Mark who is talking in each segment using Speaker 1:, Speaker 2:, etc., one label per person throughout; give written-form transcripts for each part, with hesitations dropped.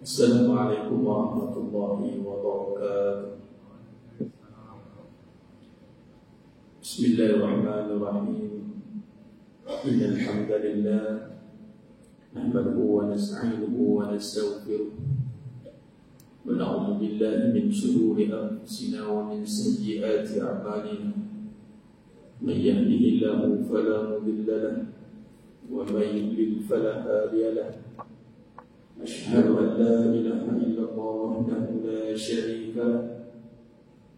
Speaker 1: Assalamualaikum warahmatullahi wabarakatuh. Bismillahirrahmanirrahim. Innal hamdalillah nahmaduhu wa nasta'inuhu wa nastaghfiruh wa na'udzu billahi min shururi anfusina wa min sayyiati a'malina. Man yahdihillahu fala mudilla lahu wa man yudlil fala hadiya lahu. أشهد أن لا إله إلا الله وحده لا شريك له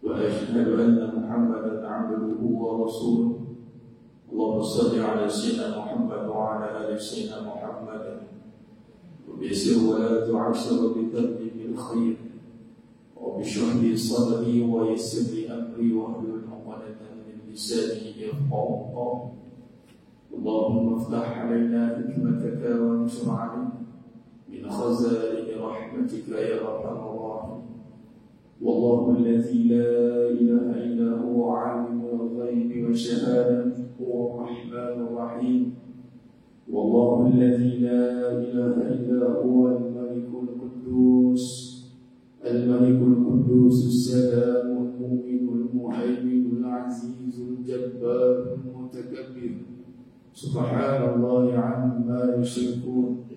Speaker 1: وأشهد أن محمدا عبده ورسوله. اللهم صل على سيدنا محمد وعلى آل سيدنا محمد وبيسر ولا تعسر بترتيب الخير وبشرح لي صدري ويسر لي أمري واحلل عقدة من لساني يفقهوا قولي. اللهم افتح علينا حكمتك وانشر علينا من خزائن رحمتك يا أرحم الراحمين. والله الذي لا إله إلا هو عالم الغيب والشهادة هو الرحمن الرحيم. والله الذي لا إله إلا هو الملك القدوس السلام المؤمن المهيمن العزيز الجبار المتكبر. سبحان الله عما يشركون.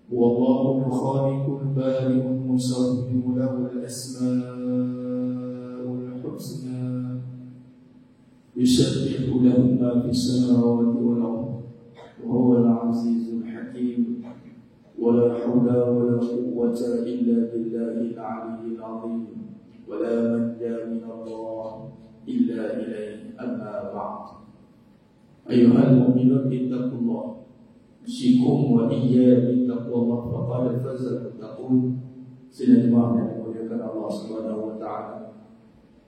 Speaker 1: والله الخالق البارئ المصور له الأسماء الحسنى يسبح له ما في السماوات والأرض وهو العزيز الحكيم. ولا حول ولا قوة إلا بالله العلي العظيم. ولا منجا من الله إلا إليه. أما بعد، أيها المؤمنون اتقوا الله Syukum wa iya bittaqwallah faqad faza muttaqun. Sidang jemaah yang dimuliakan Allah Subhanahu wa taala.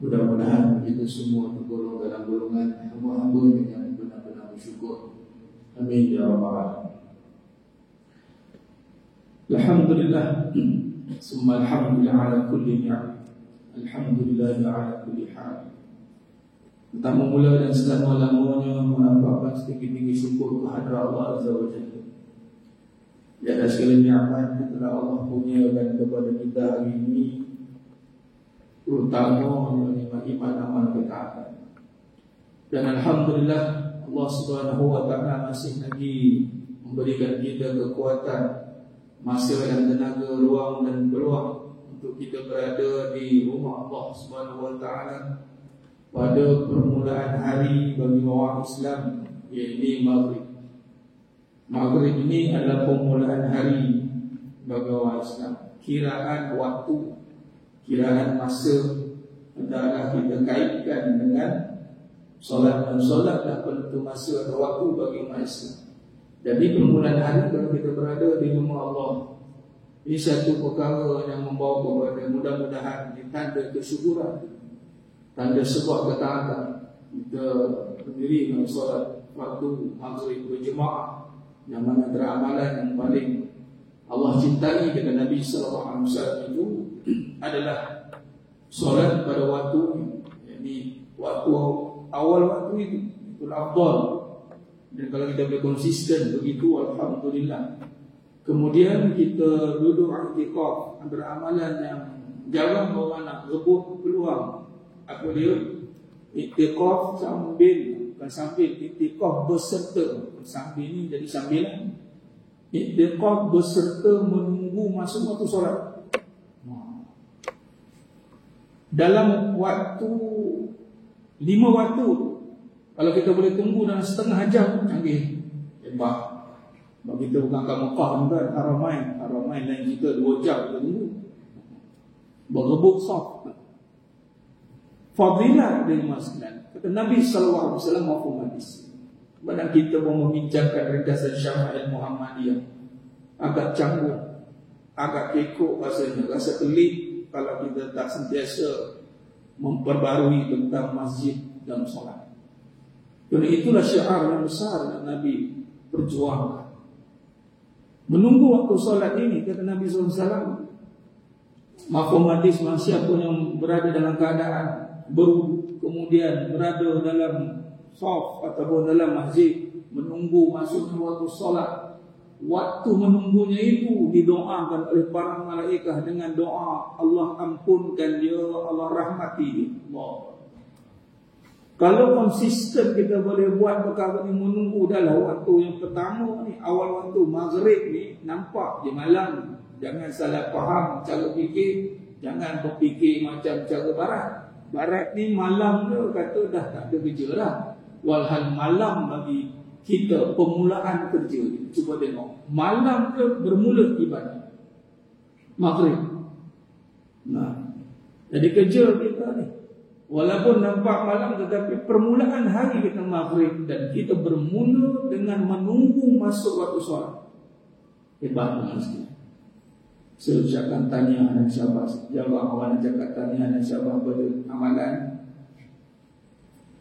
Speaker 1: Mudah-mudahan kita semua tergolong dalam golongan hamba-hamba yang benar-benar bersyukur. Amin ya rabbal alamin. Alhamdulillah. Summa alhamdulillah ala kulli ni'am. Alhamdulillah ala kulli hal. Pertama mula dan selama-lamanya menampakkan setinggi-tinggi syukur kehadrat Allah Azza wa Jalla. Di atas segala nikmat yang telah Allah kurniakan kepada kita hari ini, terutama nikmat iman amal ketaatan. Dan alhamdulillah Allah Subhanahu wa taala masih lagi memberikan kita kekuatan, masa dan tenaga, ruang dan peluang untuk kita berada di rumah Allah Subhanahu wa taala pada permulaan hari bagi orang Islam, iaitu Maghrib. Maghrib ini adalah permulaan hari bagi orang Islam. Kiraan waktu, kiraan masa adalah kita kaitkan dengan solat, dan solat adalah penentu masa atau waktu bagi umat Islam. Jadi permulaan hari kalau kita berada di rumah Allah, ini satu perkara yang membawa kepada mudah-mudahan tanda kesyukuran, tanda sebuah ketaatan. Kita berdiri dengan solat waktu Maghrib berjemaah, yang mana antara amalan yang paling Allah cintai kata Nabi SAW itu adalah solat pada waktu, yakni waktu awal waktu itu afdal. Dan kalau kita boleh konsisten begitu, alhamdulillah. Kemudian kita duduk i'tikaf, antara amalan yang jarang orang nak rebut peluang. Apa dia? I'tikaf sambil, bukan sambil, i'tikaf berserta. Sambil ni jadi sambilan. I'tikaf berserta menunggu masuk waktu solat. Dalam waktu 5 waktu, kalau kita boleh tunggu dalam setengah jam, canggih, hebat. Sebab kita bukan kat Mekah kan, Haramain lain kita 2 jam kita tunggu, berebut saf. Fadilah dari masjid. Kata Nabi SAW maupun hadis. Badan kita mau membincangkan ringkasan Syama'il Muhammadiyah, agak canggung, agak kekok rasanya, rasa pelik kalau kita tak sentiasa memperbarui tentang masjid dan solat. Kerana itulah syiar yang besar yang Nabi perjuangkan. Menunggu waktu solat ini, kata Nabi SAW, mafhum hadis, siapa yang berada dalam keadaan berwudu, kemudian berada dalam saf ataupun dalam masjid, menunggu masuknya waktu solat, waktu menunggunya itu didoakan oleh para malaikat dengan doa, Allah ampunkan dia, Allah rahmati dia. Allah. Kalau konsisten kita boleh buat perkara ni, menunggu dalam waktu yang pertama ni, awal waktu maghrib ni, nampak je malam. Jangan salah faham cara fikir, jangan berfikir macam cara barat. Barat ni malam dia kata dah tak ada kerja dah. Walhal malam bagi kita permulaan kerja. Cuba tengok, malam dia bermula ibadah maghrib. Nah, jadi kerja kita ni walaupun nampak malam, tetapi permulaan hari kita maghrib, dan kita bermula dengan menunggu masuk waktu solat. Hebat sekali. Saya ucapkan tahniah dan syabas. Jawab awal cakap tahniah dan syabas pada amalan.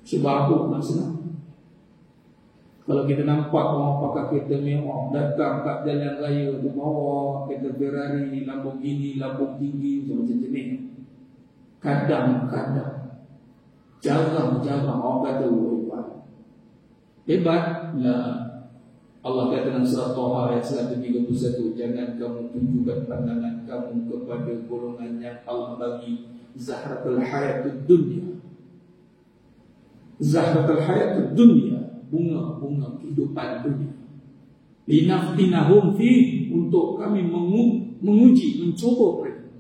Speaker 1: Sebab aku nak senang. Kalau kita nampak orang pakai kereta mewah, datang kat jalan raya tu bawa kereta Ferrari, Lamborghini, lampu tinggi, macam jenis. Kadang-kadang, jarang-jarang orang kata hebat. Hebat lah. Allah kata dalam surah Taha ayat 131, jangan kamu tunjukkan pandangan kamu kepada golongan yang Allah bagi zahratul hayatud dunya. Zahratul hayatud dunya, bunga-bunga kehidupan dunia. Linaftinahum fi, untuk kami menguji, mencoba mereka.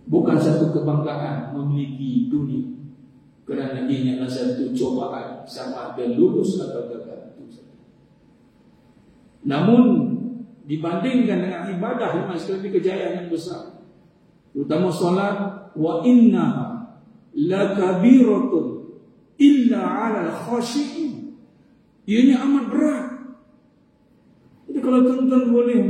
Speaker 1: Bukan satu kebanggaan memiliki dunia, kerana ini adalah satu cobaan, sama ada lulus atau gagal. Namun dibandingkan dengan ibadah yang masih lebih kejayaan yang besar, terutama solat, wa inna lakabiratun illa 'alal khashi'in. Ianya amat berat. Jadi kalau tuan-tuan boleh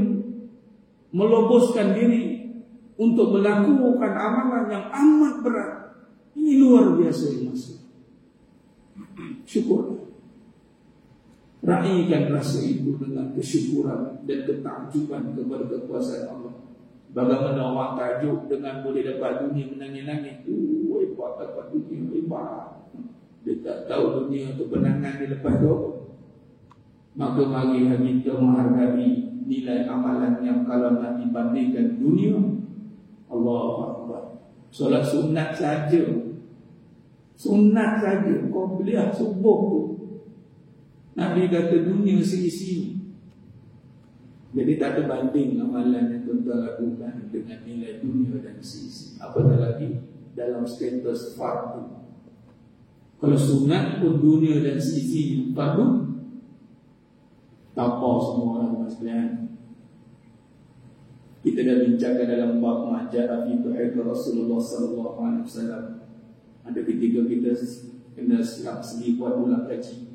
Speaker 1: meloboskan diri untuk melakukan amalan yang amat berat, ini luar biasa yang masuk. Syukur. Raihkan rasa itu dengan kesyukuran dan ketakjuban kepada kekuasaan Allah. Bagaimana orang takjub dengan boleh dapat dunia menangis-nangis. Hebat dapat dunia, hebat. Dia tak tahu dunia untuk benangan dia lepas tu. Maka marilah kita menghargai nilai amalan yang kalau nak dibandingkan dunia, Allahu Akbar. Solat sunat saja, sunat saja. Kau lihat subuh tu, Nabi kata dunia seisi. Jadi tak ada banding amalan yang tuan-tuan lakukan dengan nilai dunia dan seisi. Apatah lagi dalam status fardu. Kalau sunat pun dunia dan seisi fardu, tapau semua orang sekalian. Kita dah bincangkan dalam bab majalah fi tuhid Rasulullah sallallahu alaihi wasallam. Ada ketika kita kena silap segi buat ulang kaji.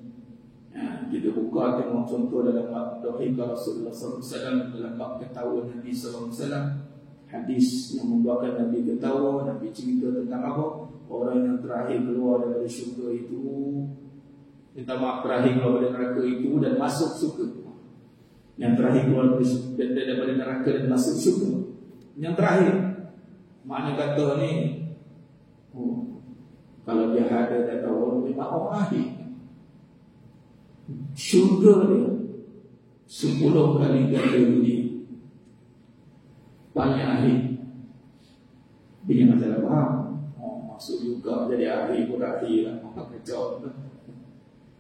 Speaker 1: Kita buka tengok contoh dalam bab tauhid Rasulullah sallallahu alaihi wasallam, dalam bab ketawa Nabi sallallahu alaihi wasallam, hadis yang membuatkan Nabi ketawa. Nabi cerita tentang apa? Orang yang terakhir keluar daripada syurga itu, minta maaf, terakhir keluar daripada neraka itu dan masuk syurga. Yang terakhir keluar daripada neraka dan masuk syurga. Yang terakhir, makna kata ni, kalau dia ada dan tahu memang orang akhir. Syurga dia 10 kali ganda dunia. Banyak akhir. Dia jangan salah faham. Masuk juga jadi akhir pun akhir lah. Kacau.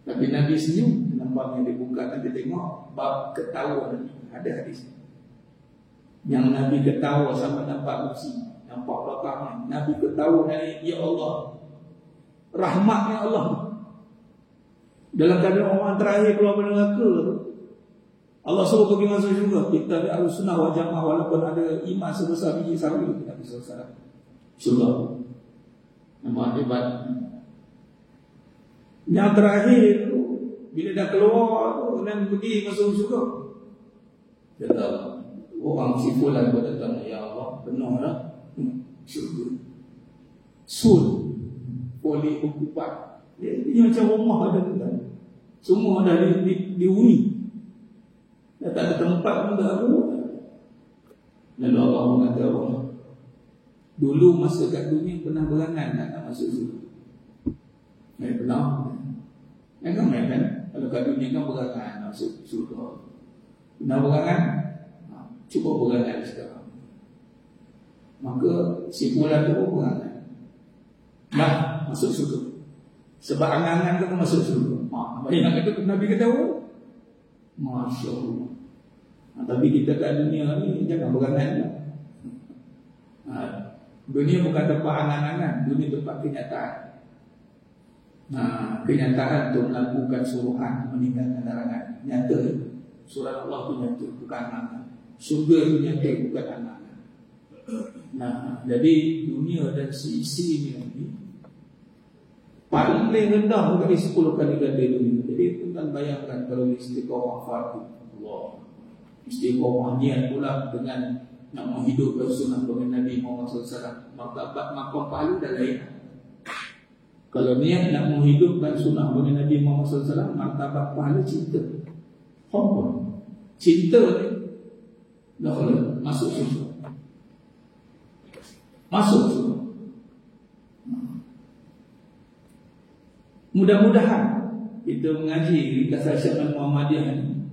Speaker 1: Tapi Nabi senyum. Nampak yang dibuka, nanti tengok bab ketawa Nabi. Ada hadis. Yang Nabi ketawa sama nampak kursi, nampak belakangnya. Nabi ketawa dari, ya Allah, rahmatnya Allah. Dalam keadaan orang terakhir keluar dari neraka, Allah suruh pergi masuk syurga. Kita harus sunnah wal jamaah, walaupun ada iman sebesar biji sawi, kita bisa salah syurga. Nampak hebat. Yang terakhir tu, bila dah keluar tu dan pergi masuk syurga, dia tahu orang si fulan pun datang, ya Allah, penuh dah syurga. Sul boleh okupat. Dia macam rumah ada kan. Semua dah dihuni. Dah tak ada tempat pun tak ada. Lalu Allah mengata apa? Dulu masa kat dunia pernah berangan nak masuk surga. Pernah. Kan main kan? Kalau kat dunia kan berangan nak masuk surga. Pernah berangan? Cuba berangan sekarang. Maka simpulan tu pun berangan. Nah, masuk surga. Sebab angan-angan tu masuk surga. Yang kata Nabi kata apa? Masya Allah. Tapi kita kat dunia ni jangan berangan. Dunia bukan tempat angan-angan. Dunia tempat kenyataan. Kenyataan untuk melakukan suruhan, meninggalkan larangan. Nyata. Surah Allah tu nyata, bukan angan. Surga tu nyata, bukan angan. Jadi dunia dan seisinya ni paling rendah kali 10 kali ganda dunia. Jadi tuan bayangkan kalau istiqamah fardu Allah, istiqamah niat pula dengan nak menghidupkan sunnah baginda Nabi Muhammad SAW, martabat maqam pahala dah lain. Kalau niat nak menghidupkan sunnah baginda Nabi Muhammad SAW, martabat pahala cinta. Hormon cinta ni dah masuk surga. Masuk surga. Mudah-mudahan kita mengaji ringkasan Syiah Muhammadiyah ni.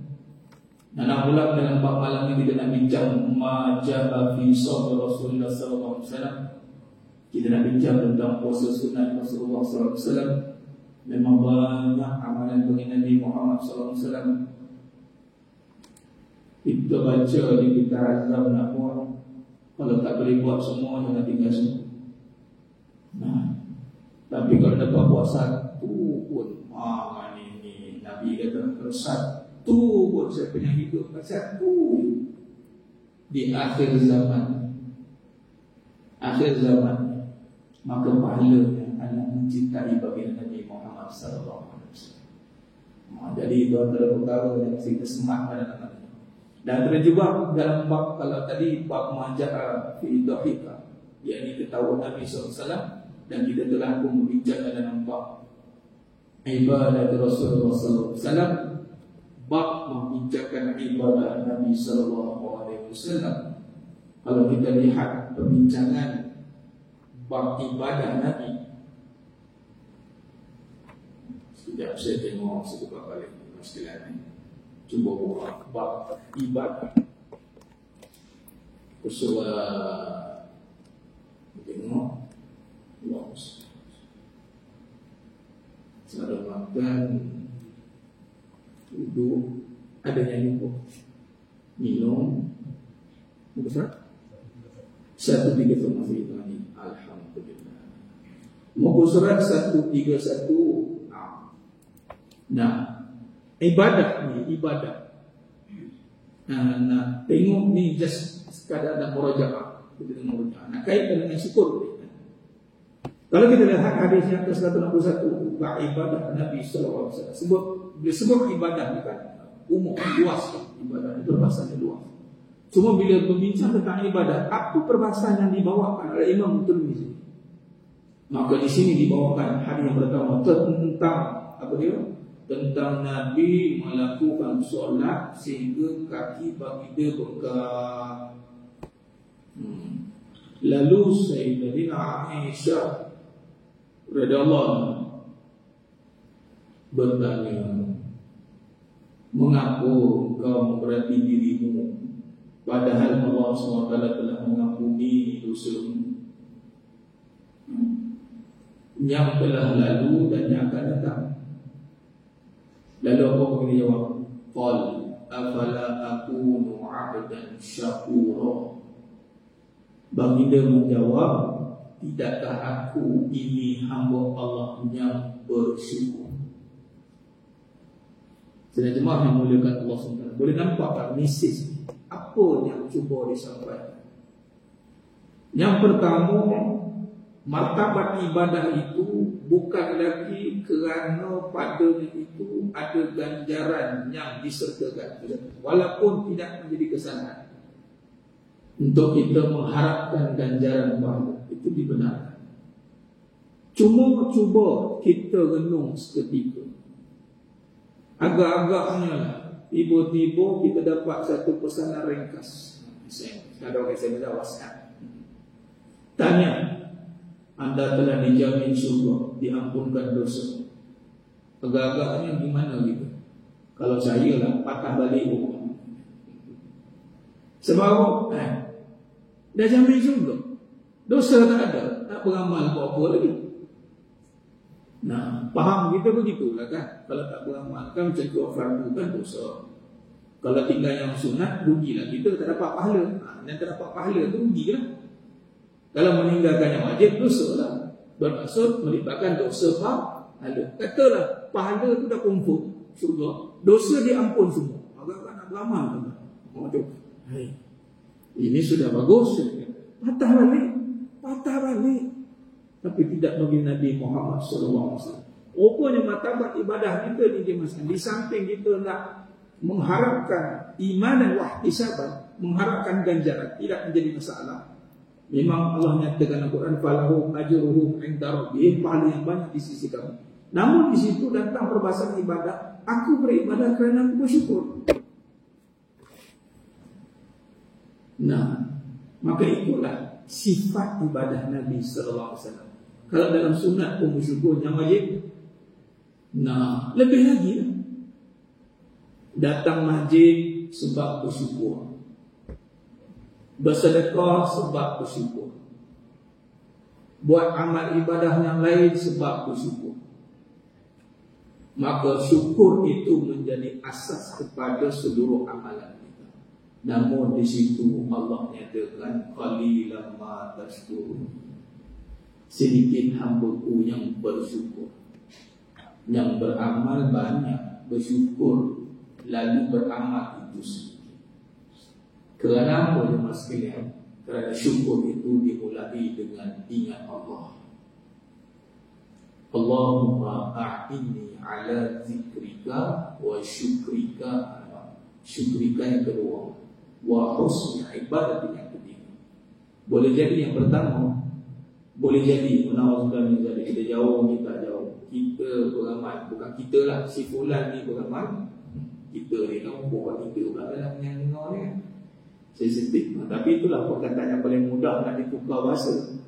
Speaker 1: Nak pula dalam bab malam ni kita nak bincang majah fi sabr Rasulullah sallallahu alaihi wasallam. Kita nak bincang tentang puasa sunat Rasulullah sallallahu alaihi wasallam. Memang banyak amalan baginda Nabi Muhammad sallallahu alaihi wasallam. Kita baca di kitab Azam nak buat. Kalau tak boleh buat semua, jangan tinggal semua. Tapi kalau dapat buat satu pun, ini Nabi kata kalau satu pun saya punya hidup, satu di akhir zaman, maka pahalanya anak mencintai baginda Nabi Muhammad sallallahu alaihi wasallam. Jadi itu antara perkara yang kita semak pada nama. Dan terjebak dalam bab, kalau tadi bab majah fi dhahika, yakni ketahuan Nabi sallallahu alaihi wasallam. Dan kita telah pun berbincang dalam bab ibadat Rasulullah sallallahu alaihi wasallam, bab membincangkan ibadat Nabi sallallahu alaihi wasallam. Kalau kita lihat perbincangan bab ibadah Nabi, sekejap saya tengok sebuah balik sekalian ni. Cuba buka bab ibadah. Surah tengok cara makan, duduk, ada yang minum, besar. 131 masih ini. Alhamdulillah. Muka surat 131. Nah, ibadah ni ibadah. Nah, tengok ni just sekadar nak murajaah. Kita nak murajaah. Nak kaitkan dengan syukur. Kalau kita lihat hadis yang ke-161, ibadah Nabi sallallahu alaihi wasallam. Bila sebut ibadah ni kan umum, luas kan? Ibadah itu perbahasan luas. Cuma bila berbincang tentang ibadah, apa perbahasan yang dibawakan oleh Imam Tirmizi? Maka di sini dibawakan hadis yang pertama tentang apa dia? Tentang Nabi melakukan solat sehingga kaki baginda bengkak. Lalu Sayyidatina Aisyah radhiyallahu anha bertanya, mengapa kau memberati dirimu padahal Allah SWT telah mengampuni dosamu yang telah lalu dan yang akan datang? Lalu apa bagi jawab? Qal afala akunu 'abdan syakura. Baginda menjawab, tidakkah aku ini hamba Allah yang bersyukur? Sedang jemaah yang muliakan Allah SWT, boleh nampak tak mesej apa yang cuba disampaikan? Yang pertama, martabat ibadah itu bukan lagi kerana padanya itu ada ganjaran yang disertakan, walaupun tidak menjadi kesalahan. Untuk kita mengharapkan ganjaran pahala itu dibenarkan. Cuma cuba kita renung seketika. Agak-agaknya lah, tiba-tiba kita dapat satu pesanan ringkas. Ada orang saya minta WhatsApp. Tanya, anda telah dijamin syurga, diampunkan dosa. Agak-agaknya gimana gitu? Kalau saya lah, patah balik orang. Sebab dah jamin syurga, dosa tak ada, tak beramal apa-apa lagi. Nah, faham kita begitulah kan. Kalau tak beramal kan macam tu, fardu kan dosa. Kalau tinggal yang sunat, rugilah kita, tak dapat pahala. Yang tak dapat pahala tu rugilah. Kalau meninggalkan yang wajib, dosa lah. Bermaksud melibatkan dosa pahala. Katalah pahala tu dah kumpul syurga, dosa diampun semua. Agak-agak nak beramal tu. Macam ini sudah bagus. Patah balik. Tapi tidak bagi Nabi Muhammad SAW. Rupanya martabat ibadah kita ni dia masing. Di samping kita nak mengharapkan iman dan wahtisaban, mengharapkan ganjaran, tidak menjadi masalah. Memang Allah nyatakan dalam Quran, falahum ajruhum 'inda rabbihim, pahala yang banyak di sisi kami. Namun di situ datang perbahasan ibadah, aku beribadah kerana aku bersyukur. Nah, maka itulah sifat ibadah Nabi sallallahu alaihi wasallam. Kalau dalam sunat pun bersyukur, yang wajib, nah, lebih lagi lah. Datang masjid sebab bersyukur, bersedekah sebab bersyukur, buat amal ibadah yang lain sebab bersyukur. Maka syukur itu menjadi asas kepada seluruh amalan kita. Namun di situ Allah nyatakan, qalilan ma tashkurun. Sedikit hamba-Ku yang bersyukur. Yang beramal banyak, bersyukur, lalu beramal itu sedikit. Kerana apa jemaah sekalian? Kerana syukur itu dimulai dengan ingat Allah. Allahumma a'inni ala zikrika wa syukrika. Syukrika yang kedua, wa husni ibadati yang ketiga. Boleh jadi yang pertama, boleh jadi menawazkan jadi kita jauh, kita jauh. Kita beramal, bukan kita lah, si fulan ni beramal. Kita ni kan buat kita pula dalam yang dengar ni kan sensitif. Tapi itulah perkataan yang paling mudah nak ditukar bahasa.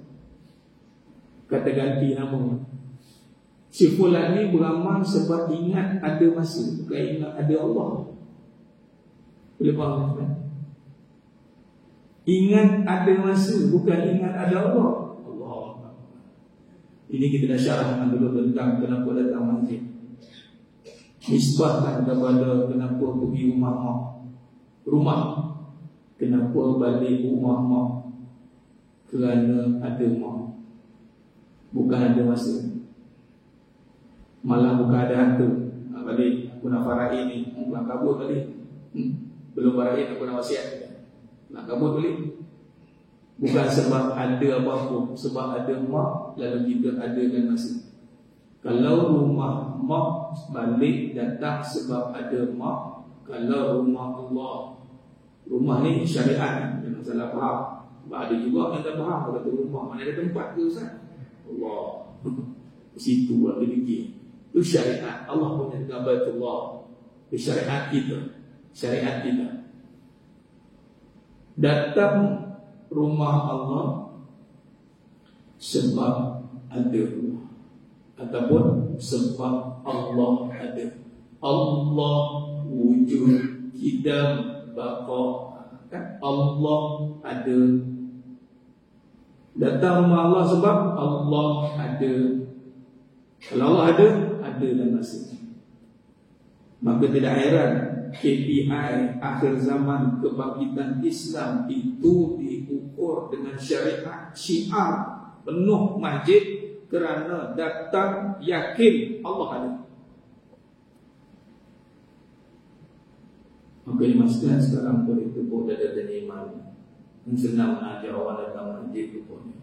Speaker 1: Kata ganti nama. Si fulan ni beramal sebab ingat ada masa, bukan ingat ada Allah. Boleh faham kan? Ingat ada masa, bukan ingat ada Allah. Ini kita dah syarahkan dulu tentang kenapa datang masjid. Nisbahkan kepada kenapa pergi rumah. Kenapa balik rumah mak? Kerana ada mak, bukan ada masa. Malah bukan ada harta. Balik aku nak faraid ni, nak kabut balik. Belum faraid aku nak wasiat, nak kabut balik. Bukan sebab ada apa-apa, sebab ada mak, lalu kita adakan masa. Kalau rumah mak balik datang sebab ada mak. Kalau rumah Allah, rumah ni syariat, jangan salah faham. Ada juga yang tak faham, kata rumah mana ada tempat ke Ustaz? Allah, situ ada fikir. Itu syariat. Allah punya Baitullah, itu syariat kita. Syariat kita datang rumah Allah sebab ada rumah, ataupun sebab Allah ada. Allah wujud, kidam, baqa, kan? Allah ada. Datang rumah Allah sebab Allah ada. Kalau Allah ada dan masa. Maka tidak heran KPI akhir zaman kebangkitan Islam itu diukur dengan syariat syiar penuh masjid kerana datang yakin Allah ada. Maka dimaksudkan sekarang boleh tepuk dada dan iman. Senang mengajar orang datang masjid itu pun,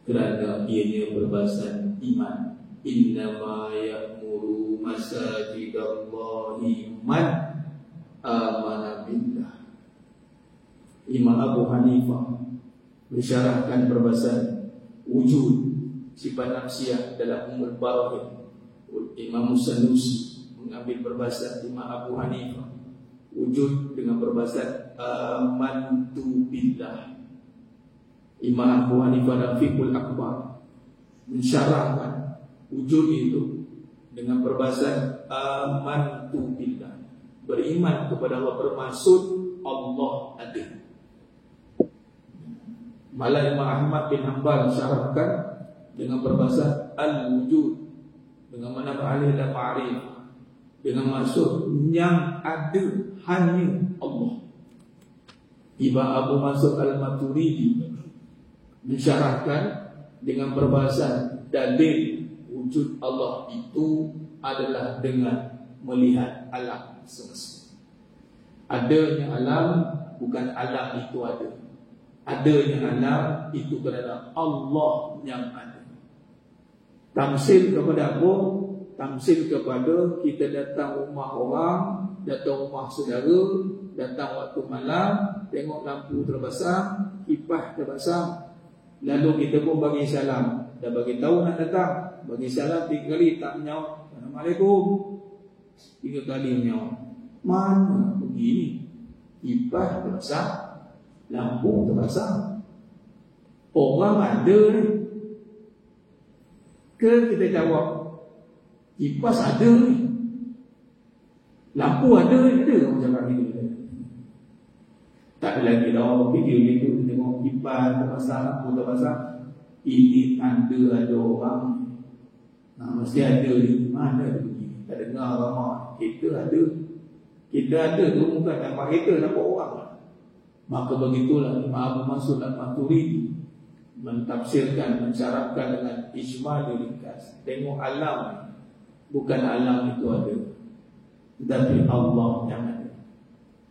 Speaker 1: kerana ianya berbahasan iman. Innama ya'muru masajidallahi man amana billah. Imam Abu Hanifah mensyarahkan perbahasan wujud. sifat nafsiyah dalam Ummul Barahin. Imam Sanusi mengambil perbahasan Imam Abu Hanifah, wujud dengan perbahasan amantu billah. Imam Abu Hanifah dalam Fiqhul Akbar mensyarahkan wujud itu dengan perbahasan amantu billah, beriman kepada Allah, bermaksud Allah ada. Malah Imam Ahmad bin Hanbal syarahkan dengan perbahasan al-wujud dengan mana alih dan ma'rifah, dengan maksud yang ada hanya Allah. Imam Abu Mansur Al-Maturidi mensyarahkan dengan perbahasan dalil wujud Allah itu adalah dengan melihat alam semesta. Adanya alam bukan alam itu ada. Adanya alam itu kerana Allah yang ada. Tamsil kepada apa? Tamsil kepada kita datang rumah orang, datang rumah saudara, datang waktu malam, tengok lampu terbasam, kipas terbasam, lalu kita pun bagi salam. Dah bagi tahu nak datang, bagi salam 3 kali tak menjawab. Assalamualaikum. 3 kali menjawab. Mana pergi ni? Kipas terbasam, lampu terbasam. Orang ada ni. Ke kita jawab, kipas ada ni, lampu ada ni, ada orang cakap gitu. Tak ada lagi dah video gitu, tengok kipas terbasam, lampu terbasam. Ini tanda ada orang. Mesti ada ni. Mana ada begini? Tak dengar ramai. Kita ada. Kita ada tu bukan nampak kita, nampak orang. Maka begitulah Imam Abu Mansur Al-Maturidi mentafsirkan, mensyarahkan dengan ijmal ringkas. Tengok alam, bukan alam itu ada, tetapi Allah yang ada.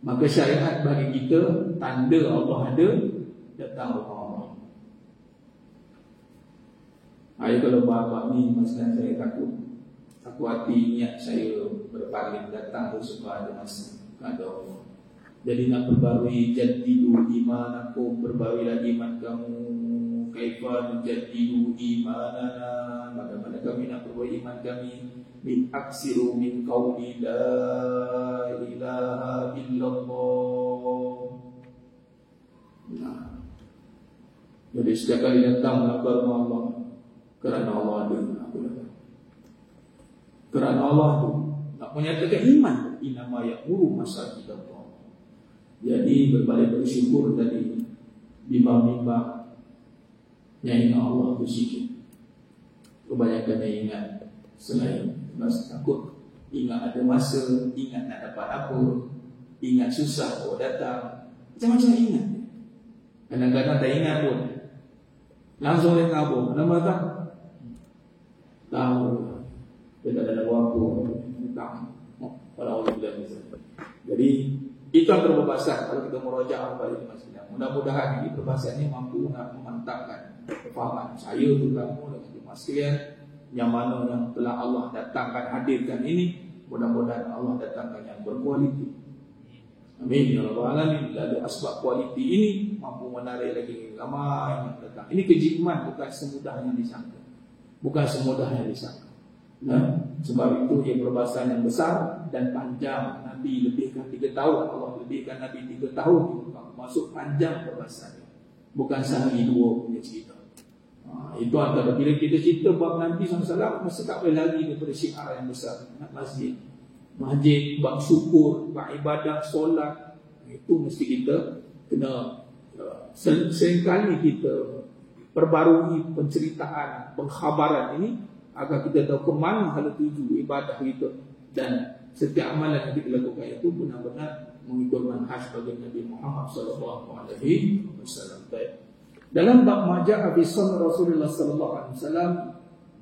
Speaker 1: Maka syariat bagi kita tanda Allah ada, datang rumah Allah. Saya kalau bapak ni masalah saya takut hati niat saya berpaling datang tu sebab ada masa ada Allah. Jadi nak perbarui jadidu imanakum, perbarilah iman kamu. Kaifa nujaddidu imanana, bagaimana kami nak perbaiki iman kami? Min aksiru min qawli la ilaha illallah. Nah, jadi setiap kali datang melapar Allah, kerana Allah ada, kerana Allah tu nak menyatakan iman. Inama ya'muru masajid Allah. Jadi berbalik bersyukur tadi, bimbang-bimbang yang ingat Allah tu sikit. Kebanyakan yang ingat selain masa takut, ingat ada masa, ingat nak dapat apa, ingat susah kalau datang, macam-macam ingat. Kadang-kadang tak ingat pun, langsung dia apa? Nama tak? Tahu. Dia tak ada waktu. Tak. Kalau Allah bilang misalnya. Jadi itu antara perbahasan kalau kita merojak pada Islam. Mudah-mudahan ini perbahasan ini mampu nak memantapkan kefahaman saya tu kamu dan jemaah sekalian yang mana yang telah Allah datangkan, hadirkan ini. Mudah-mudahan Allah datangkan yang berkualiti. Amin ya rabbal alamin. Lalu asbab kualiti ini mampu menarik lagi ramai yang datang. Ini kejiman bukan semudah yang disangka. Bukan semudah yang disangka. Nah, sebab itu ia perbahasan yang besar dan panjang. Nabi lebihkan 3 tahun, Allah lebihkan Nabi 3 tahun masuk panjang perbahasannya. Bukan sehari 2 punya cerita. Itu antara bila kita cerita bab Nabi SAW, masa tak boleh lagi daripada syiar yang besar. Nak masjid, bab syukur, bab ibadah, solat. Itu mesti kita kena seringkali kita perbarui penceritaan, pengkhabaran ini agar kita tahu ke mana hala tuju ibadah kita, dan setiap amalan yang kita lakukan itu benar-benar mengikut manhaj bagi Nabi Muhammad sallallahu alaihi wasallam. Dalam bab majah abisan Rasulullah sallallahu alaihi wasallam,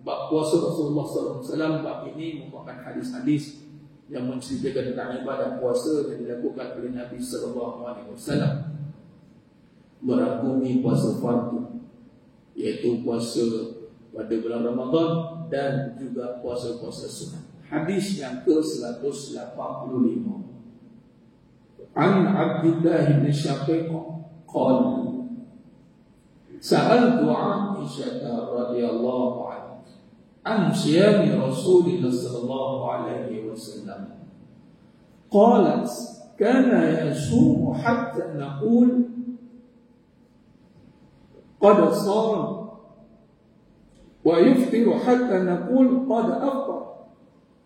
Speaker 1: bab puasa Rasulullah sallallahu alaihi wasallam, bab ini merupakan hadis-hadis yang menceritakan tentang ibadah puasa yang dilakukan oleh Nabi sallallahu alaihi wasallam. Merangkumi puasa fardu, iaitu puasa pada bulan Ramadan dan juga puasa-puasa sunat. Hadis yang ke-185. An Abdullah bin Syafiq qala Sa'altu Aisyah radhiyallahu anha an siyami Rasulillah sallallahu alaihi wasallam. Qalat kana yasumu hatta naqul qad sara wa yuftiru hatta naqul qad afṭara.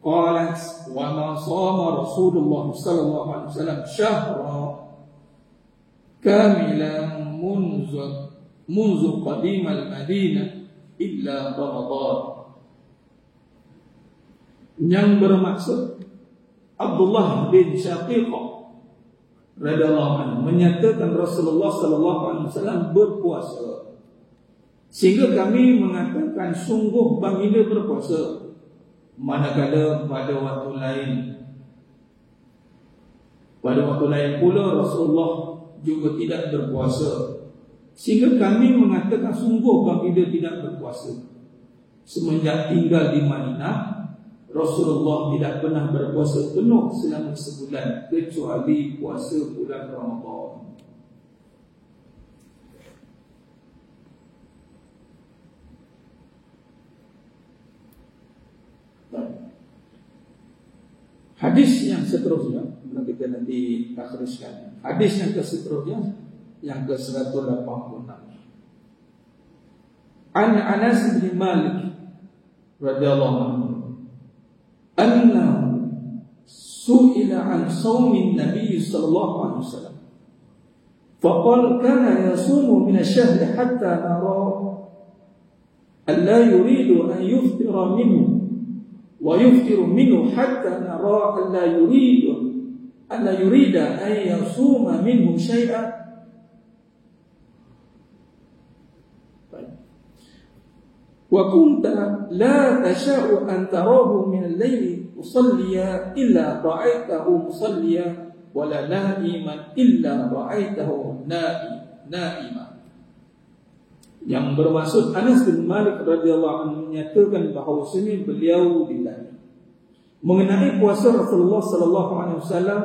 Speaker 1: Qalat wa ma sama Rasulullah sallallahu alaihi wasallam shahra kamilan munzu qadimal Madinah illa Ramadan. Yang bermaksud Abdullah bin Syaqiqah radhiyallahu anhu menyatakan Rasulullah sallallahu alaihi wasallam berpuasa, sehingga kami mengatakan sungguh baginda berpuasa, manakala pada waktu lain pula Rasulullah juga tidak berpuasa, sehingga kami mengatakan sungguh baginda tidak berpuasa. Semenjak tinggal di Madinah, Rasulullah tidak pernah berpuasa penuh selama sebulan kecuali puasa bulan Ramadan. Hadis yang seterusnya kita nanti takhrijkan. Hadis yang seterusnya yang ke-186. An Anas bin Malik radhiyallahu anhu annahu su'ila an shaumin Nabi sallallahu alaihi wasallam faqala kana yasumu min asy-syahr hatta nara an la yuridu an yuftira minhu wa yuftiru minhu hatta nara an la yurida an yasuma minhu syai'an. Wa kunta la tasha'u an tarahu min al-layli musalliya illa ra'aytahu musalliya wa la na'iman illa ra'aytahu na'ima. Yang bermaksud Anas bin Malik radhiyallahu anhu menyatakan bahawasanya beliau ditanya mengenai puasa Rasulullah sallallahu alaihi wasallam.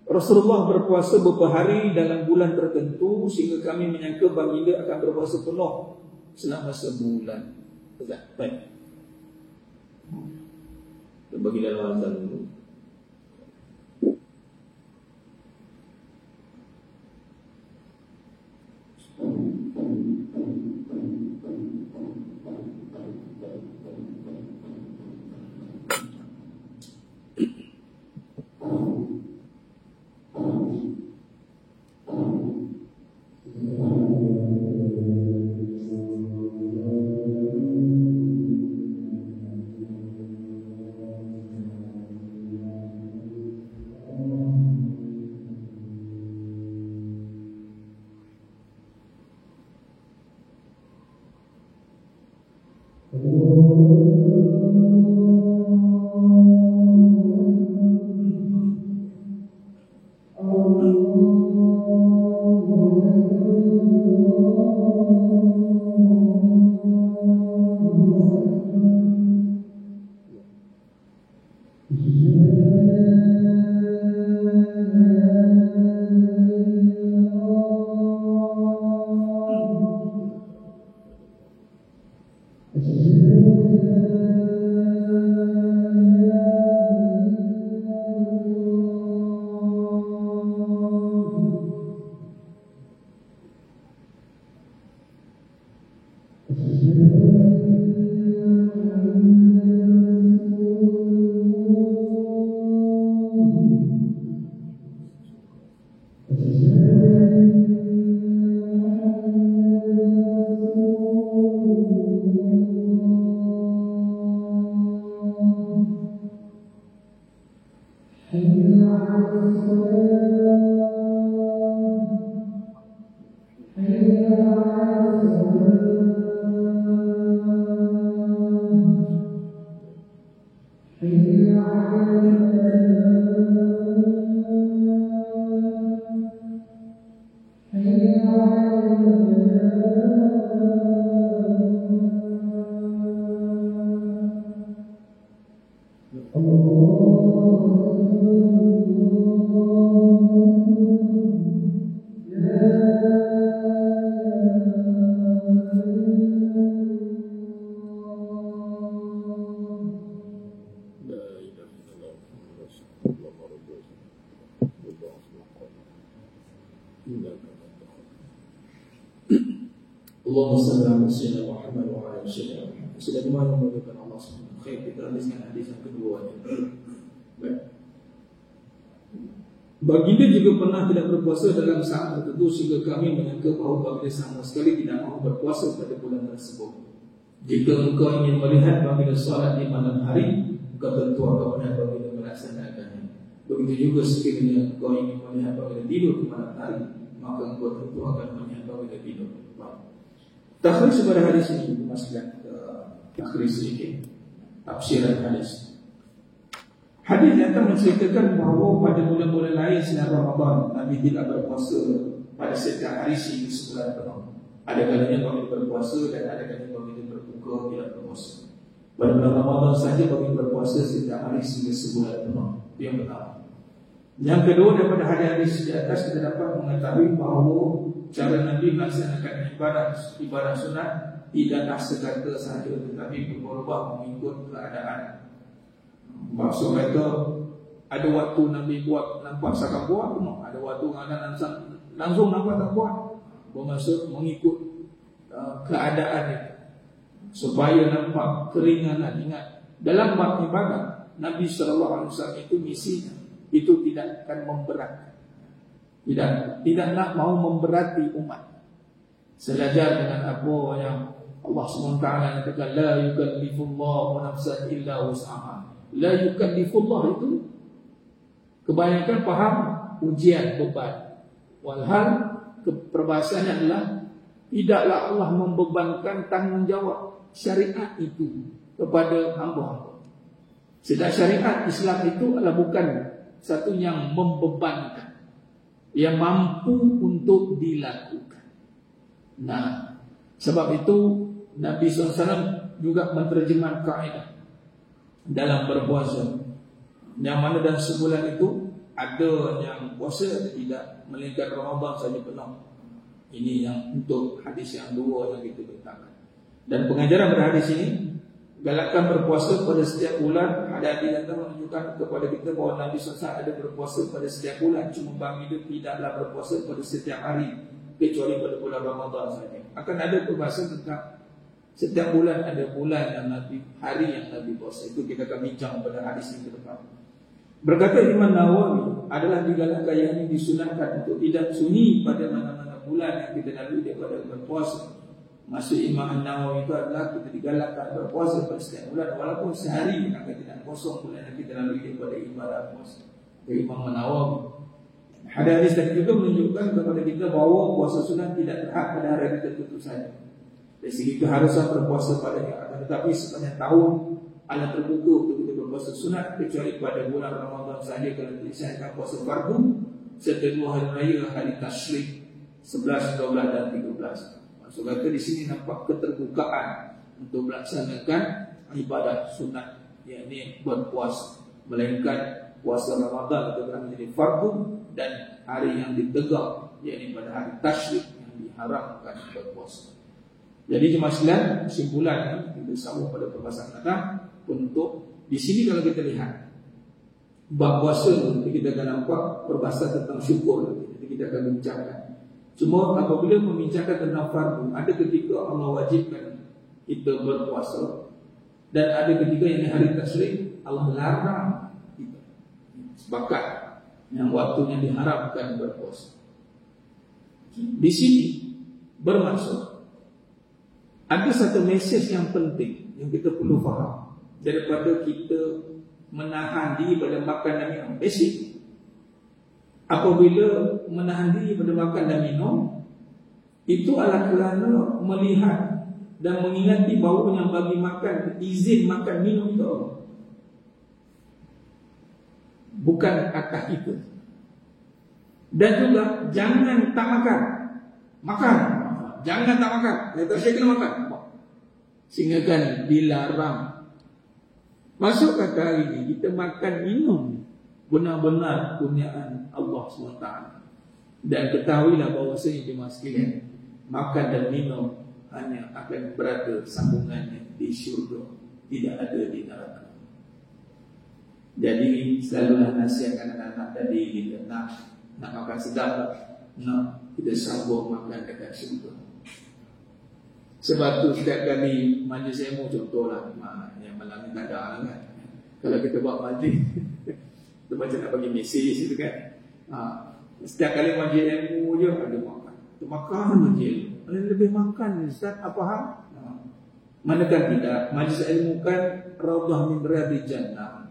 Speaker 1: Rasulullah berpuasa beberapa hari dalam bulan tertentu sehingga kami menyangka baginda akan berpuasa penuh selama sebulan. Baik. Kita bagi dalam azan dulu. Allahumma salli ala sayyidina Muhammad wa ala sayyidina Muhammad. Sudah dimana mengucapkan Allah SWT. Khair, kita habiskan hadis yang kedua. Baik. Baginda juga pernah tidak berpuasa dalam saat tertentu sehingga kami menyangka bahawa baginda sama sekali tidak mahu berpuasa pada bulan tersebut. Jika engkau ingin melihat baginda solat di malam hari, engkau tentu akan melihat baginda melaksanakannya. Begitu juga sekiranya engkau ingin melihat baginda tidur di malam hari, maka engkau tentu akan melihat baginda tidur. Takhris pada hadis ini dimasukkan takhris sedikit tafsiran hadis. Hadis datang menceritakan bahawa pada bulan-bulan lain selain Ramadan, Nabi tidak berpuasa pada setiap hari sehingga sebulan penuh. Ada kalanya baginda berpuasa dan ada kalanya baginda berbuka tidak berpuasa. Pada bulan Ramadan saja baginda berpuasa setiap hari sehingga sebulan penuh. Itu yang pertama. Yang kedua, daripada hadis di atas kita dapat mengetahui bahawa cara Nabi melaksanakan ibadah sunat tidaklah sekata sahaja, tetapi berubah mengikut keadaan. Maksud kata, ada waktu Nabi buat nampak seakan buat, ada waktu langsung nampak tak buat. Bermaksud mengikut keadaan itu, supaya nampak keringanan. Ingat, dalam bab ibadah Nabi SAW itu misinya itu tidak akan memberatkan, tidak nak mau memberati umat. Sejajar dengan apa yang Allah SWT katakan, la yukallifullahu nafsan illa wus'aha. La yukallifullah itu kebanyakan faham ujian, beban. Walhal perbahasannya adalah tidaklah Allah membebankan tanggungjawab syariat itu kepada hamba-hamba. Sedang syariat Islam itu adalah bukan satu yang membebankan, yang mampu untuk dilakukan. Nah, sebab itu Nabi SAW juga menerjemahkan kaedah dalam berpuasa, yang mana dalam sebulan itu ada yang puasa tidak melainkan Ramadan saja penuh. Ini yang untuk hadis yang dua yang kita beritakan. Dan pengajaran berhadis ini galakkan berpuasa pada setiap bulan. Hadis datang menunjukkan kepada kita bahawa Nabi SAW ada berpuasa pada setiap bulan. Cuma baginda tidaklah berpuasa pada setiap hari, kecuali pada bulan Ramadan saja. Akan ada perbahasan tentang setiap bulan ada bulan yang Nabi, hari yang Nabi puasa. Itu kita akan bincang pada hadis yang ke depan. Berkata Imam Nawawi, adalah digalakkan yang ini disunatkan untuk tidak sunyi pada mana-mana bulan yang kita lalui daripada berpuasa. Maksud Imam Nawawi itu adalah kita digalakkan berpuasa pada setiap bulan, walaupun sehari akan tidak kosong bulan yang kita lalui daripada ibadah puasa. Imam Nawawi. Hadis tadi juga menunjukkan kepada kita bahawa puasa sunat tidak terhad pada hari tertentu saja. Dari segi keharusan berpuasa padanya, tetapi sepanjang tahun ala terbuka untuk kita berpuasa sunat, kecuali pada bulan Ramadan saja kalau dilaksanakan puasa fardu serta 2 hari raya, hari tasyrik 11, 12 dan 13. Maksud kata di sini nampak keterbukaan untuk melaksanakan ibadah sunat, yakni berpuasa, melainkan puasa Ramadan itu telah menjadi fardu dan hari yang ditegak, yakni pada hari tasyrik yang diharamkan berpuasa. Jadi jemaah sekalian, kesimpulan kita sambung pada perbahasan datang untuk di sini kalau kita lihat bab puasa kita akan nampak perbahasan tentang syukur, kita akan bincangkan. Cuma apabila membincangkan tentang fardu, ada ketika Allah wajibkan kita berpuasa dan ada ketika yang hari tasyrik Allah larang kita. Sepakat yang waktunya diharapkan berpuasa. Di sini bermaksud ada satu mesej yang penting yang kita perlu faham daripada kita menahan diri pada makan dan minum. Basic. Apabila menahan diri pada makan dan minum, itu adalah kerana melihat dan mengingati bahawa yang bagi makan, izin makan minum itu Allah, bukan atas kita. Dan juga jangan tak makan. Makan, jangan tak makan. Lepas saya kena makan. Sehingga kan dilarang. Masuk kata ini kita makan minum benar-benar kurniaan Allah SWT. Dan ketahuilah bahawa saya jemaah sekalian, makan dan minum hanya akan berada sambungannya di syurga, tidak ada di neraka. Jadi selalulah nasihat anak-anak tadi kita nak makan sedap, nak kita sambung makan dekat syurga. Sebab tu setiap kali majlis ilmu contohlah, yang malam ni tak ada kan. Kalau kita buat majlis tu macam nak bagi mesej itu kan. Setiap kali majlis ilmu je ada makan. Tu makan majlis. Lebih makan Ustaz, apa hal? Manakah tidak, majlis ilmu kan raudhah min riyadil jannah.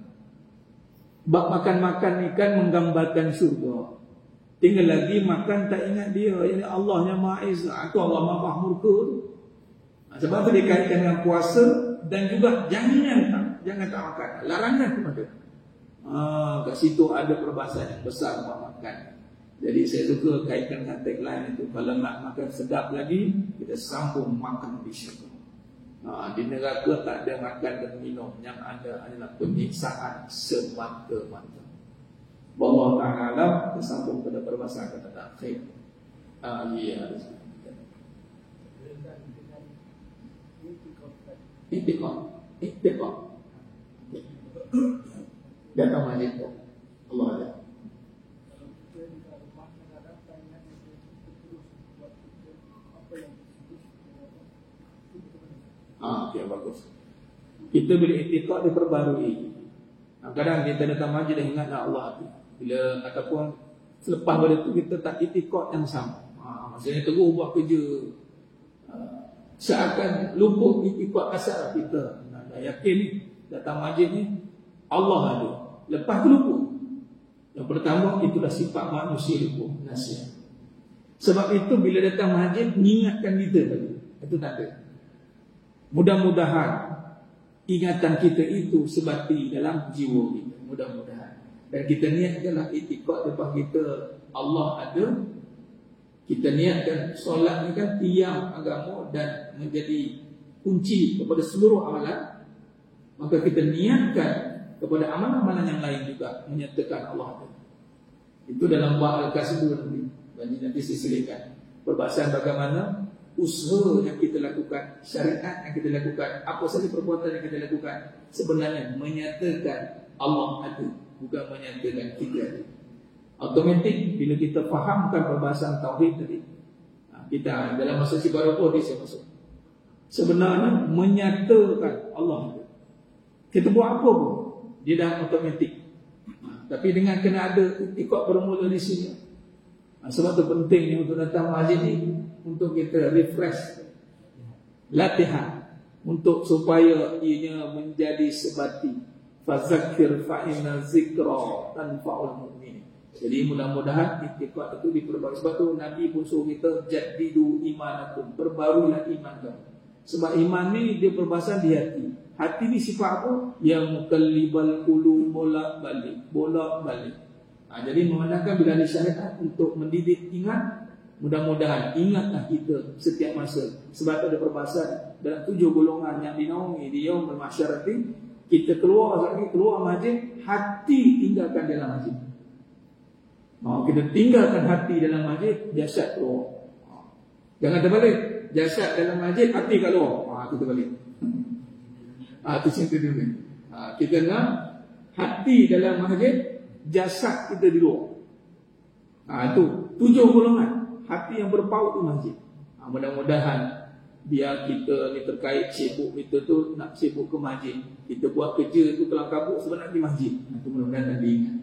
Speaker 1: Bab makan-makan ni kan menggambarkan surga. Tinggal lagi makan tak ingat dia, ini Allah yang Maha Esa, itu Allah Maha Murka tu. Sebab tu dikaitkan dengan puasa dan juga jangan tak makan. Larangan tu ada. Kat situ ada perbahasan yang besar tentang makan. Jadi saya suka kaitkan dengan tagline itu. Kalau nak makan sedap lagi, kita sambung makan di syurga. Di neraka tak ada makan dan minum, yang ada adalah penyiksaan semata-mata. Wallahu ta'ala, kita sambung pada perbahasan kata akhir. Ya. Ittiqah. Datang majlis tu. Allah ada. Okey, bagus. Kita bila i'tiqad diperbarui. Kadang kita datang majlis dan ingatlah Allah tu. Bila ataupun selepas pada tu kita tak i'tiqad yang sama. Maksudnya terus buat kerja. Seakan lupa i'tiqad asal kita. Dah yakin ni datang majlis ni Allah ada. Lepas tu lupa. Yang pertama itulah sifat manusia lupa, nasihat. Sebab itu bila datang majlis mengingatkan kita tadi. Itu tak ada. Mudah-mudahan ingatan kita itu sebati dalam jiwa kita. Mudah-mudahan. Dan kita niatkanlah i'tiqad depan kita Allah ada. Kita niatkan solat ni kan tiang agama dan menjadi kunci kepada seluruh amalan. Maka kita niatkan kepada amalan-amalan yang lain juga menyatakan Allah ada. Itu dalam bab Al-Kasbu nanti diselitkan. Perbahasan bagaimana usaha yang kita lakukan, syariat yang kita lakukan, apa sahaja perbuatan yang kita lakukan sebenarnya menyatakan Allah ada, bukan menyatakan kita ada. Automatik bila kita fahamkan perbahasan tauhid tadi, kita dalam masa Sibaroko dia masuk. Sebenarnya menyatakan Allah ada. Kita buat apa pun dia dah automatik. Tapi dengan kena ada i'tiqad bermula di sini. Sebab tu pentingnya untuk datang majlis ni, untuk kita refresh latihan untuk supaya ianya menjadi sebati. Fazakir fa inna zikra tanfa'ul mu'min. Jadi mudah-mudahan i'tiqad itu diperbarui. Sebab tu Nabi pun suruh kita jaddidu imanakum, perbaruilah iman kamu. Sebab iman ni dia perbahasan di hati. Hati ni sifat apa? Yang mukallibal qulub bolak-balik. Jadi memandangkan bila ada syariat untuk mendidik ingat, mudah-mudahan ingatlah kita setiap masa. Sebab ada perbahasan dalam 7 golongan yang dinaungi di yaumul mahsyarati. Kita keluar masjid, hati tinggalkan dalam masjid. Kita tinggalkan hati dalam masjid, jasad keluar. Jangan terbalik. Jasad dalam masjid, hati kat luar. Itu terbalik. Itu cinta dulu. Kita nak hati dalam masjid, jasad kita di luar. Itu 7 golongan. Hati yang berpaut di masjid. Mudah-mudahan biar kita ni terkait sibuk kita tu nak sibuk ke masjid. Kita buat kerja tu kelang kabut sebenarnya di masjid. Itu mudah-mudahan tanda ingat.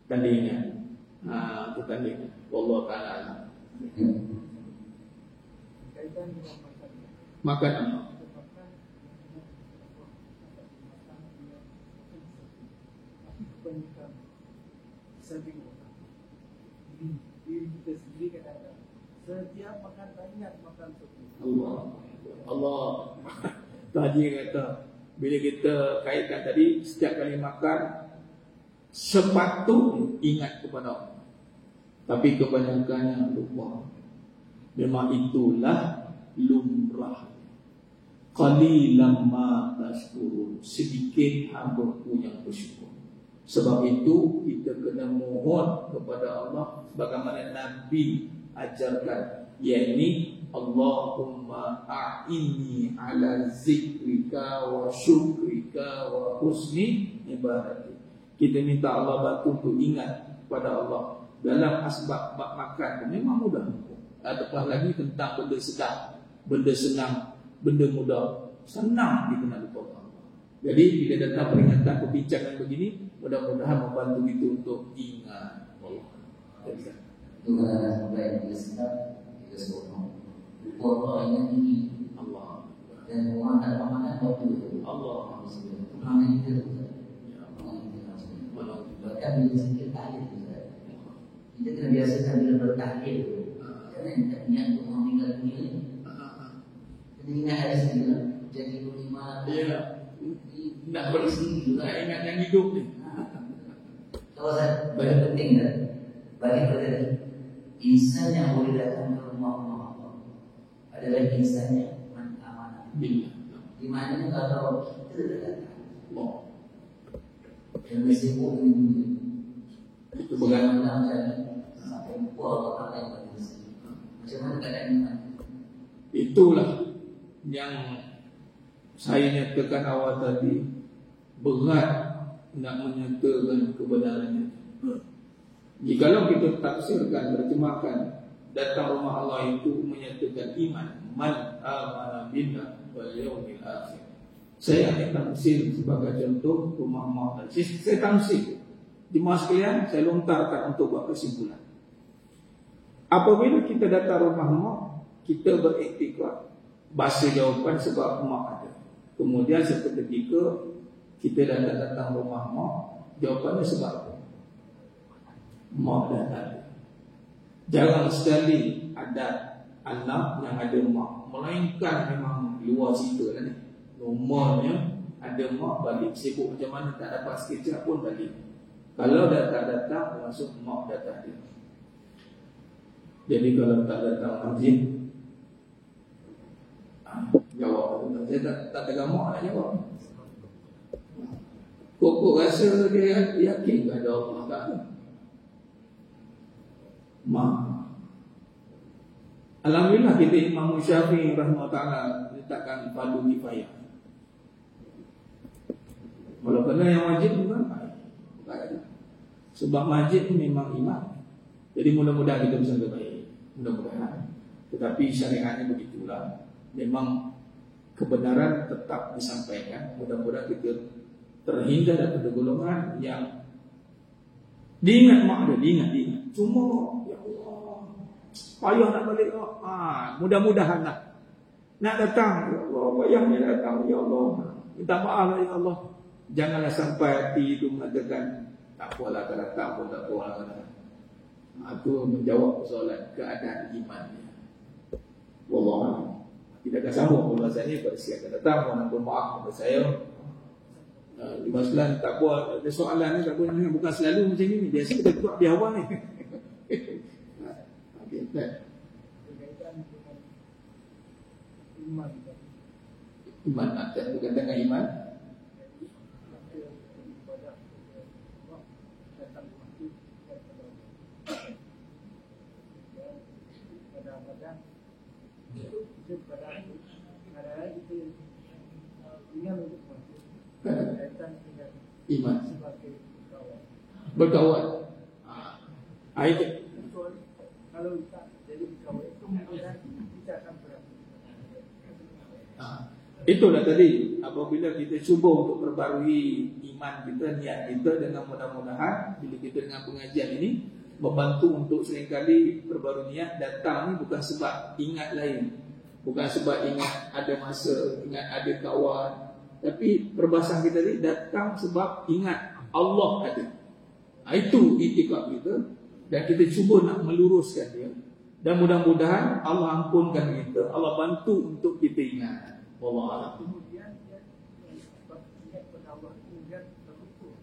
Speaker 1: Tanda ingat. Itu tanda ingat. Wallahu ta'ala. Makan apa?
Speaker 2: Diri kita sendiri kadang-kadang setiap makan tak ingat makan seperti
Speaker 1: Allah. Tadi kata bila kita kaitkan tadi setiap kali makan sepatutnya ingat kepada Allah. Tapi kebanyakannya lupa. Memang itulah lumrah. Qalilan ma tashkurun. Sedikit hamba-Ku yang bersyukur. Sebab itu kita kena mohon kepada Allah sebagaimana Nabi ajarkan, yakni Allahumma a'inni ala zikrika wa syukrika wa husni ibadati. Kita minta Allah bantu untuk ingat kepada Allah dalam asbab makan. Memang mudah. Apalagi tentang benda sedap, benda senang, benda mudah, senang kita nak lupakan Allah. Jadi bila datang peringatan perbincangan begini, mudah-mudahan membantu kita untuk ingat Allah.
Speaker 3: Itu adalah sampai kita sedap, kita sebut Allah yang tinggi
Speaker 1: Allah
Speaker 3: dan rumah tak pemakan waktu
Speaker 1: Allah
Speaker 3: Pemakan kita tu bahkan bila zikir tahlil kita kena biasakan bila bertahlil. Jangan tak ingat untuk orang meninggal dunia ni. Kena ingat ada segala jadi beriman.
Speaker 1: Ya, nak bersih, nak ingat yang hidup ni.
Speaker 3: Tahu tak? Bagi penting tak? Bagi kita insan yang boleh datang ke rumah Allah adalah insan yang amanah.
Speaker 1: Bila
Speaker 3: Di mana kalau kita datang dan sibuk dengan dunia,
Speaker 1: itu bagaimana?
Speaker 3: macam ni sampai buat apa yang pada sini. Macam mana keadaan iman?
Speaker 1: Itulah yang saya nyatakan awal tadi, berat nak menyatakan kebenarannya. Jikalau kita tafsirkan, terjemahkan, datang rumah Allah itu menyatakan iman, man amana billah wal yaumil akhir. Saya akan tafsir sebagai contoh rumah Allah. Saya tafsir di mas sekalian, saya lontarkan untuk buat kesimpulan. Apabila kita datang rumah Allah, kita beriktikad bahasa jawapan sebab rumah ada. Kemudian seketika kita datang rumah Allah, jawapannya sebab apa? Mak dan ada. Jarang sekali ada anak yang ada mak, melainkan memang luar cerita lah ni. Normalnya ada mak balik sibuk macam mana tak dapat sekejap pun balik. Kalau datang langsung mak dah tak ada. Jadi kalau tak datang masjid, jawab. Saya tak tegang mak nak jawab. Kok rasa dia yakin ada Allah tak ada. Mak. Alhamdulillah kita Imam Syafi'i rahimahullah ta'ala letakkan fardu kifayah. Kalau kena yang wajib bukan baik. Sebab wajib memang iman. Jadi mudah-mudahan kita bisa baik. Mudah-mudahan. Tetapi syariatnya begitulah. Memang kebenaran tetap disampaikan. Mudah-mudahan kita terhindar daripada golongan yang diingat mak dia, diingat. Cuma ya Allah, payah nak balik. Mudah-mudahan nak datang. Ya Allah, payahnya datang. Ya Allah, minta maaf ya Allah. Janganlah sampai hati itu mengatakan tak apalah kalau datang pun tak apalah. Itu menjawab persoalan keadaan imannya. Wallah, kita akan sambung pembahasannya pada siang akan datang. Mohon maaf kepada saya. 5 bulan tak buat ada soalan ni, tak boleh, bukan selalu macam ni. Biasa kita buat di awal ni. Okey, baik. Iman ada berkaitan dengan iman. Iman berkawan. Itu
Speaker 2: kalau tak jadi berkawan itu mudah kita akan berapa.
Speaker 1: Itulah tadi, apabila kita cuba untuk perbarui iman kita, niat kita, dengan mudah-mudahan bila kita dengan pengajian ini membantu untuk seringkali perbarui niat. Datang ni bukan sebab ingat lain, bukan sebab ingat ada masa, ingat ada kawan, tapi perbahasan kita ni datang sebab ingat Allah ada. Itu itikad kita, dan kita cuba nak meluruskan dia. Dan mudah-mudahan Allah ampunkan kita, Allah bantu untuk kita ingat. Wallah.
Speaker 2: Kemudian dia ingat pada Allah, kemudian terlupa.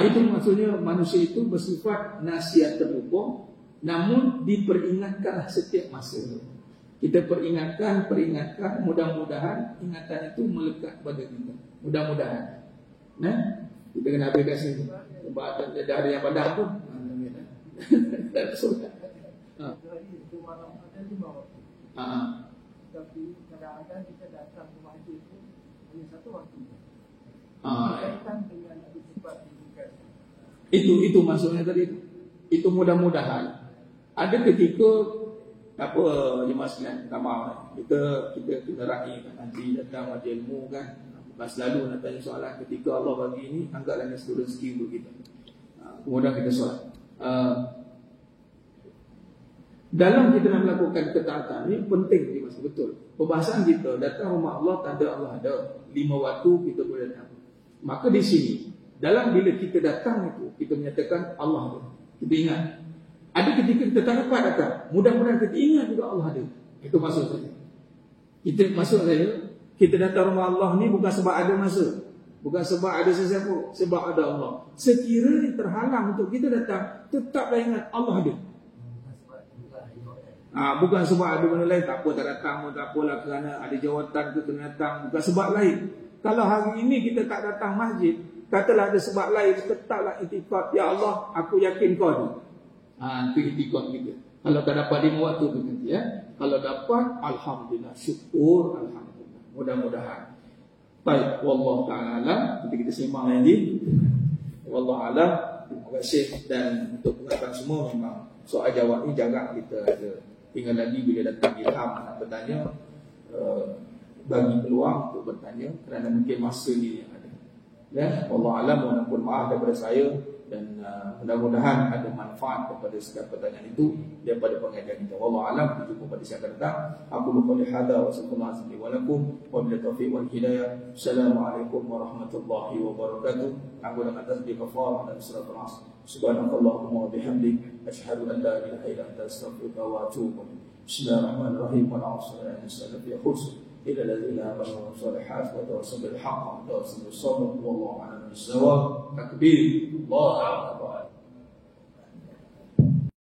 Speaker 1: Itu maksudnya manusia itu bersifat nasihat terlupa, namun diperingatkanlah setiap masa. Kita peringatkan, mudah-mudahan ingatan itu melekat pada kita. Mudah-mudahan. Kita kena aplikasi sebab ada yang padang pun. Tak sulit.
Speaker 2: Hari itu malam ada 5 waktu. Tapi kadang-kadang kita datang ke masjid itu hanya 1 waktu. Berkaitan dengan ada sifat dibuka.
Speaker 1: Itu maksudnya tadi. Itu mudah-mudahan. Ada ketika Tak apa jemaah sekalian, tak maaf. Kita kena raih nanti datang majlis ilmu kan. Bukan selalu nak tanya soalan, ketika Allah bagi ini, anggaplah ini seluruh rezeki untuk kita. Kemudian kita solat. Dalam kita nak melakukan ketaatan ini penting ni, mas, betul. Perbahasan kita datang rumah Allah, tanda Allah ada. 5 waktu kita boleh datang. Maka di sini, dalam bila kita datang itu, kita menyatakan Allah ada. Kita ingat. Ada ketika kita tak dapat datang, mudah-mudahan kita ingat juga Allah ada. Itu maksud saya. Kita datang rumah Allah ni bukan sebab ada masa, bukan sebab ada sesiapa, sebab ada Allah. Sekiranya terhalang untuk kita datang, tetaplah ingat Allah ada. Bukan sebab ada benda lain, tak apa tak datang pun tak apalah kerana ada jawatan ke kena datang, bukan sebab lain. Kalau hari ini kita tak datang masjid, katalah ada sebab lain, tetaplah itikad, ya Allah, aku yakin kau ada. Itu itikad kita. Kalau tak dapat 5 waktu tu nanti ya. Kalau dapat, alhamdulillah, syukur, alhamdulillah. Mudah-mudahan. Baik, wallahu ta'ala. Nanti kita sembang lagi. Wallahu a'lam. Terima kasih. Dan untuk pengakuan semua memang soal jawab ni jaga kita ada. Tinggal lagi bila datang ilham nak bertanya, bagi peluang untuk bertanya kerana mungkin masa ni ada. Ya, wallahu a'lam. Mohon maaf daripada saya. Dan mudah-mudahan ada manfaat kepada setiap pertanyaan itu daripada pengajian kita. Wallahu a'lam. Kita jumpa pada siang akan datang. Aku qouli hadza wa sallallahu alaihi wa lakum wa bil taufiq wal hidayah. Assalamualaikum warahmatullahi wabarakatuh. Aku dengan tasbih kafar dan surat al-asr. Subhanakallahumma wa bihamdik asyhadu an la ilaha illa anta astaghfiruka wa atubu ilaik. Bismillahirrahmanirrahim. Wa na'udzu billahi min khusr ila alladzina amanu salihat wa tawassaw bil haqq wa tawassaw bis sabr wallahu a'lam bis-shawab. Takbir. Allahu akbar.